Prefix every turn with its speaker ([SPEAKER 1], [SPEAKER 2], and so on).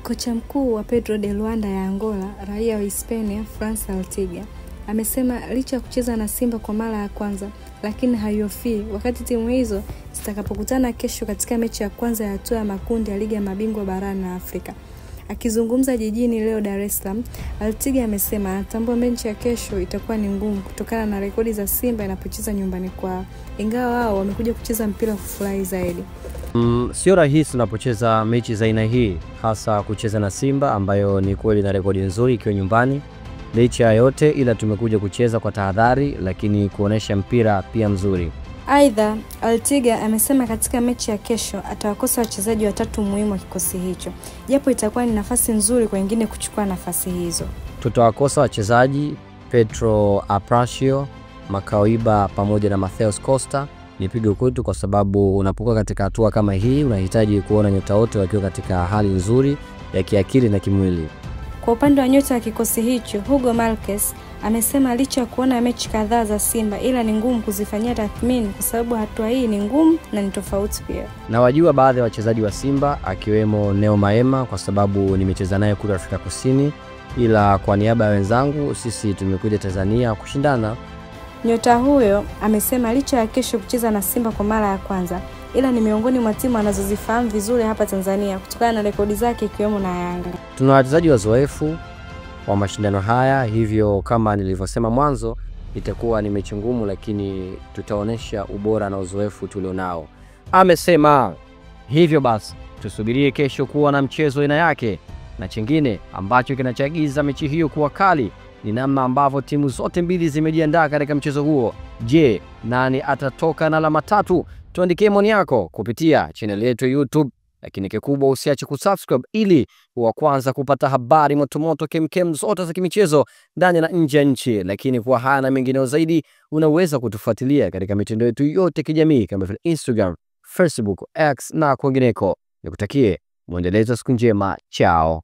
[SPEAKER 1] Kocha mkuu wa Pedro de Luanda ya Angola, raia wa Hispania, France Altiga, amesema licha ya kucheza na Simba kwa mara ya kwanza, lakini hayofii wakati timu hizo zitakapokutana kesho katika mechi ya kwanza ya hatua ya makundi ya Ligi ya Mabingwa barani Afrika. Akizungumza jijini leo Dar es Salaam, Altiga amesema anatambua mechi ya kesho itakuwa ni ngumu kutokana na rekodi za Simba inapocheza nyumbani kwao, ingawa wao wamekuja kucheza mpira kufurahi zaidi.
[SPEAKER 2] Sio rahisi unapocheza mechi za aina hii, hasa kucheza na Simba ambayo ni kweli na rekodi nzuri ikiwa nyumbani. Licha yote ila tumekuja kucheza kwa tahadhari, lakini kuonesha mpira pia mzuri.
[SPEAKER 1] Aidha, Altiga amesema katika mechi ya kesho atawakosa wachezaji watatu muhimu wa kikosi hicho, japo itakuwa ni nafasi nzuri kwa wengine kuchukua nafasi hizo.
[SPEAKER 2] Tutawakosa wachezaji Petro Apracio, Makauiba pamoja na Matheus Costa. Ni pigo kwetu kwa sababu unapokuwa katika hatua kama hii unahitaji kuona nyota wote wakiwa katika hali nzuri ya kiakili na kimwili.
[SPEAKER 1] Kwa upande wa nyota wa kikosi hicho, Hugo Marques amesema licha ya kuona mechi kadhaa za Simba ila ni ngumu kuzifanyia tathmini kwa sababu hatua hii ni ngumu na ni tofauti pia.
[SPEAKER 2] Na wajua baadhi ya wachezaji wa Simba akiwemo Neo Maema kwa sababu nimecheza naye kule Afrika Kusini, ila kwa niaba ya wenzangu sisi tumekuja Tanzania kushindana.
[SPEAKER 1] Nyota huyo amesema licha ya kesho kucheza na Simba kwa mara ya kwanza, ila ni miongoni mwa timu anazozifahamu vizuri hapa Tanzania kutokana na rekodi zake ikiwemo na Yanga.
[SPEAKER 2] Tuna wachezaji wazoefu wa mashindano haya, hivyo kama nilivyosema mwanzo itakuwa ni mechi ngumu, lakini tutaonesha ubora na uzoefu tulionao, amesema. Hivyo basi tusubirie kesho kuwa na mchezo aina yake, na chingine ambacho kinachagiza mechi hiyo kuwa kali ni namna ambavyo timu zote mbili zimejiandaa katika mchezo huo. Je, nani atatoka na alama tatu? Tuandikie maoni yako kupitia channel yetu ya YouTube, lakini kikubwa usiache kusubscribe ili wa kwanza kupata habari motomoto kemkem zote za kimichezo ndani na nje ya nchi. Lakini kwa haya na mengineo zaidi unaweza kutufuatilia katika mitandao yetu yote kijamii kama vile Instagram, Facebook, X na kwingineko. Nikutakie muendelezo siku njema. Chao.